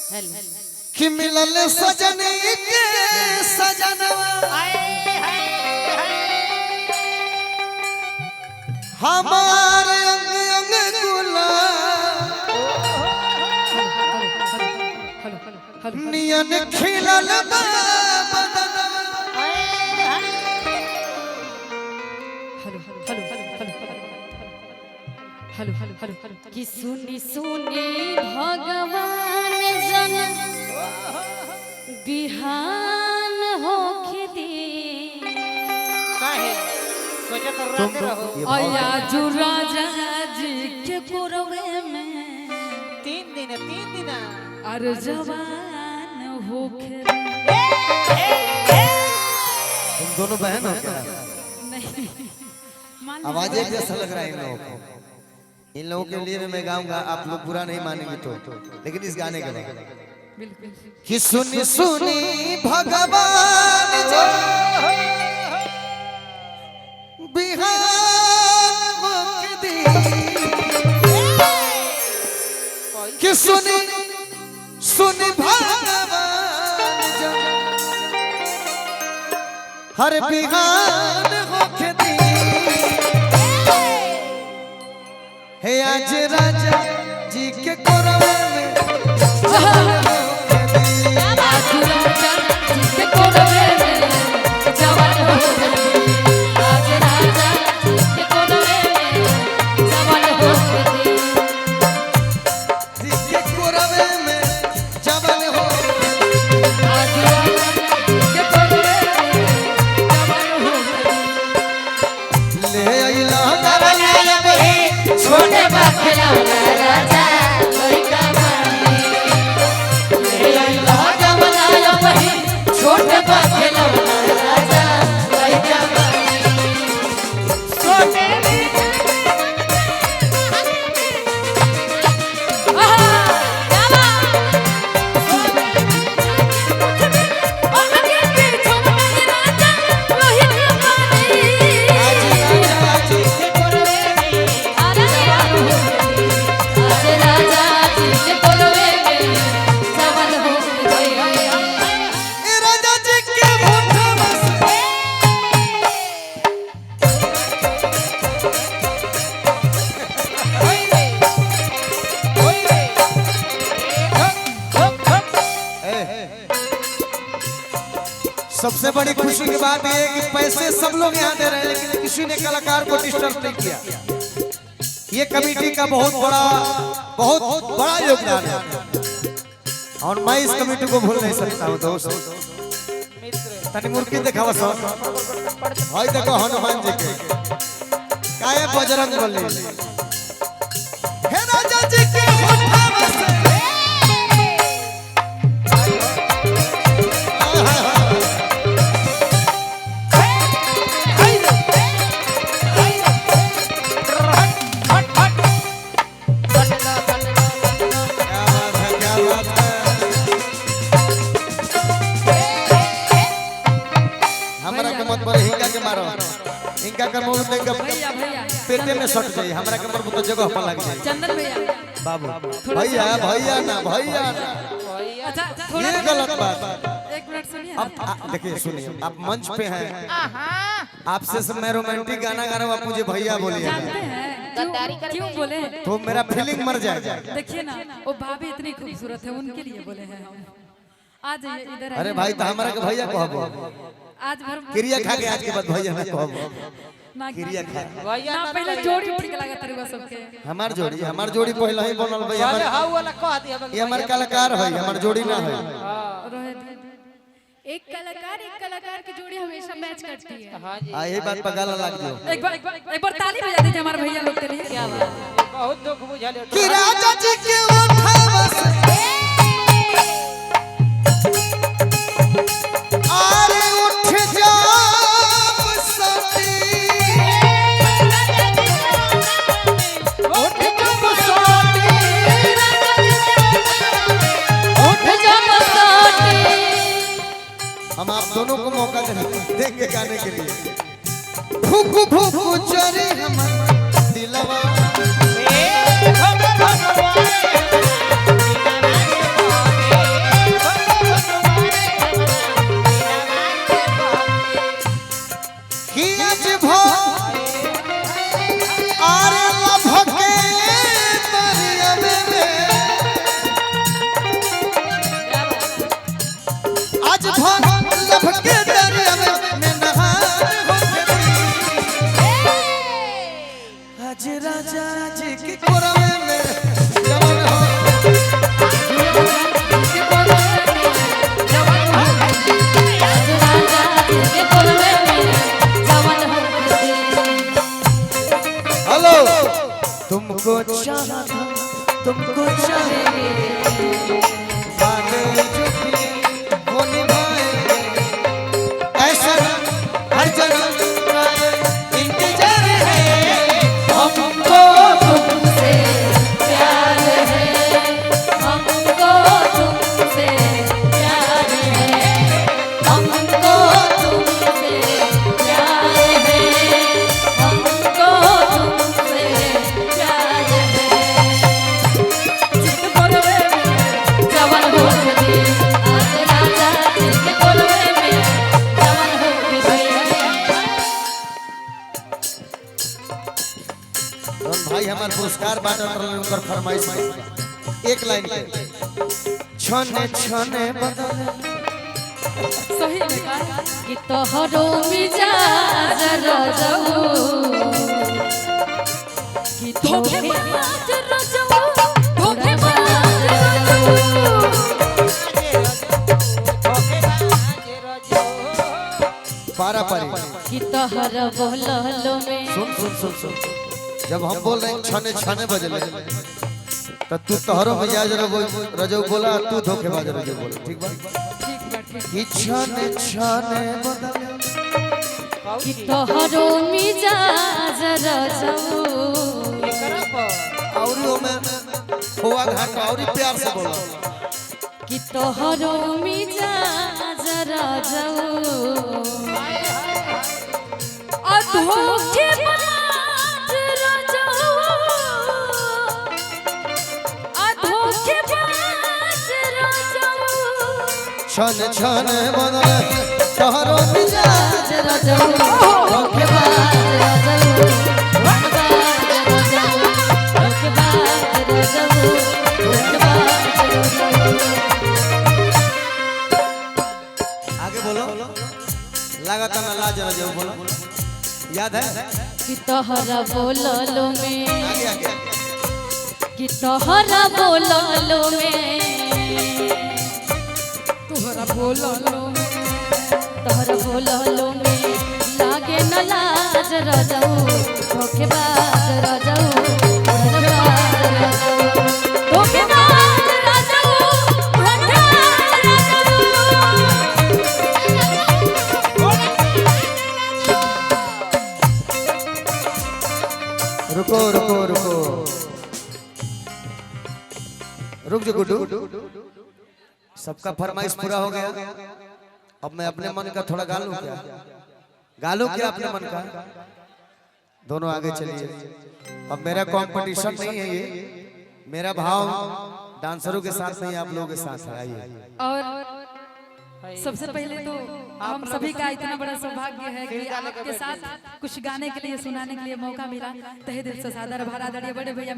कि मिलल सजनी के सजनवा हमारे अंग अंग गुलाब नियन खिलल कि सुनी सुनी भगवान जन बिहान होके दे अया जो राजा जी के पुरवे में तीन दिन अर जवान होके तुम दोनों बहन हो क्या? नहीं आवाज एक जैसा लग रहा है इन लोगों के लिए मैं गाऊंगा, आप लोग बुरा नहीं मानेंगे तो, लेकिन इस गाने के बाद कि सुनी सुनी भगवान जो बिहान होके दी कि सुनी सुनी भगवान जो हर बिहान होके दी हे आज राजा जी के कोरवे में जवान होके दी आज राजा जी के पुरवे में जवान होके दे आज राजा जी के पुरवे में जवान होके दे जी के कोरवे में जवान होके आज राजा जी के पुरवे में जवान होके दे ले आइला गवला बही छोटे बाखला राजा लइका बानी ले आइला गमला बही छोटे बाखला राजा लइका बानी छोटे आहा गावा और आगे पीछे में राजा लइका बानी आज राजा जी के कोरवे में आज राजा जी के पुरवे में जवान होके दे ए राजा जी के होठवा से सबसे बड़ी खुशी की बात यह है कि पैसे सब लोग यहाँ दे रहे हैं, लेकिन किसी ने कलाकार को डिस्टर्ब नहीं किया। ये कमेटी का बहुत बड़ा योगदान है और मैं इस कमेटी को भूल नहीं सकता हूँ दोस्त। तनी मुर्गी दिखावा सो भाई, देखो हनुमान जी के काया बजरंग बली हे राजा जी के होठवा से क्या बात है। हमरा के मत पर हिंगा के मारो, हिंगा के मुंह में भैया भैया पेटे में सट जाई, हमरा के पर तो जगह पर लग जाई। चंदन भैया बाबू भैया भैया ना अच्छा ये थोड़ा गलत बात। एक मिनट सुनिए अब देखिए सुनिए, आप मंच पे हैं, आपसे सब मैं रोमांटिक गाना गा रहा हूँ, आप मुझे भैया बोलिए जानते हैं क्यों बोले तो मेरा फीलिंग मर जाएगा। देखिए ना वो भाभी इतनी खूबसूरत है, उनके लिए बोले हैं हम। आ जाइए इधर आइए। अरे भाई तो हमारा के भैया कहबो, आज भर क्रिया खा के आज के बाद भैया ना कहबो, ना क्रिया खा ना पहले जोड़ी ठीक लगा तरुआ सबके हमार जोड़ी पहले ही बनल भाई। हाउ वाला कह दिया ये हमार कलाकार है, हमार जोड़ी ना है। एक कलाकार की जोड़ी हमेशा मैच करती है। हां जी यही बात पर गाला लग जाओ। एक बार ताली बजा दीजिए हमारे भैया लोग के लिए। क्या बात है, बहुत दुख बुझाले कि राजा जी के होठवा से अरे उठ जाओ सती उठ जा बसाती हम आप दोनों को मौका देख के गाने के लिए। भूख भूख चरे हमर दिलवा था तुमको चाहेंगे, वादे जो किए वो निभाएंगे, ऐसा हर जन्म का इंतजार है, हमको तुमसे प्यार है, हमको तुमसे प्यार है, हमको तुमसे प्यार है, हमको तुमसे प्यार है। जिसके कोलवे में जवान हो गई, आज राजा जिसके कोलवे में जवान हो गई। भाई हमार पुरस्कार बांटल रहल उनकर फरमाइश में एक लाइन के छने छने बदले सही में का कि तोहरो मिजाज रजऊ, कि धोखेबाज रजऊ, धोखेबाज रजऊ, पारा पारी कि तोहर बोललो में सुन सुन सुन सुन जब हम बोल रहे हैं छने छने बजले तो तू तोहरो मिजाज रजो बोला, तू धोखेबाज रजो बोला, ठीक बा? कि छने छने बदले कि तोहरो मिजाज रजऊ, औरी में खोआ घाट औरी प्यार से बोला कि तोहरो मिजाज रजऊ, धोखेबाज रजऊ, धोखेबाज रजऊ, छने छने बदले तोहरो मिजाज रजऊ, धोखेबाज रजऊ, धोखेबाज रजऊ, धोखेबाज रजऊ, धोखेबाज रजऊ। आगे बोलो, लगातार ना लाज रजो बोलो, याद है? कि तोहरा बोललो में, आगे आगे कि तोहरा बोललो में, तोहरा बोललो में, तोहरा बोललो में लागे न लाज रजऊ, धोखेबाज रजऊ, धोखेबाज रजऊ, धोखेबाज रजऊ, धोखेबाज रजऊ। रुको रुको रुको रुक जो गुड्डू, सबका फरमाइश पूरा हो गया। अब मैं अपने मन का थोड़ा गा लूं क्या? गा लूं क्या अपने मन का? दोनों आगे चलिए। अब मेरा कंपटीशन नहीं है ये, मेरा भाव डांसरों के साथ नहीं, आप लोगों के साथ है। आइए। और सबसे पहले तो हम सभी का इतना बड़ा सौभाग्य है कि आपके साथ कुछ गाने के लिए सुनाने के लिए मौका मिला। तहे दिल से सादर भरा दड़िए बड़े भैया।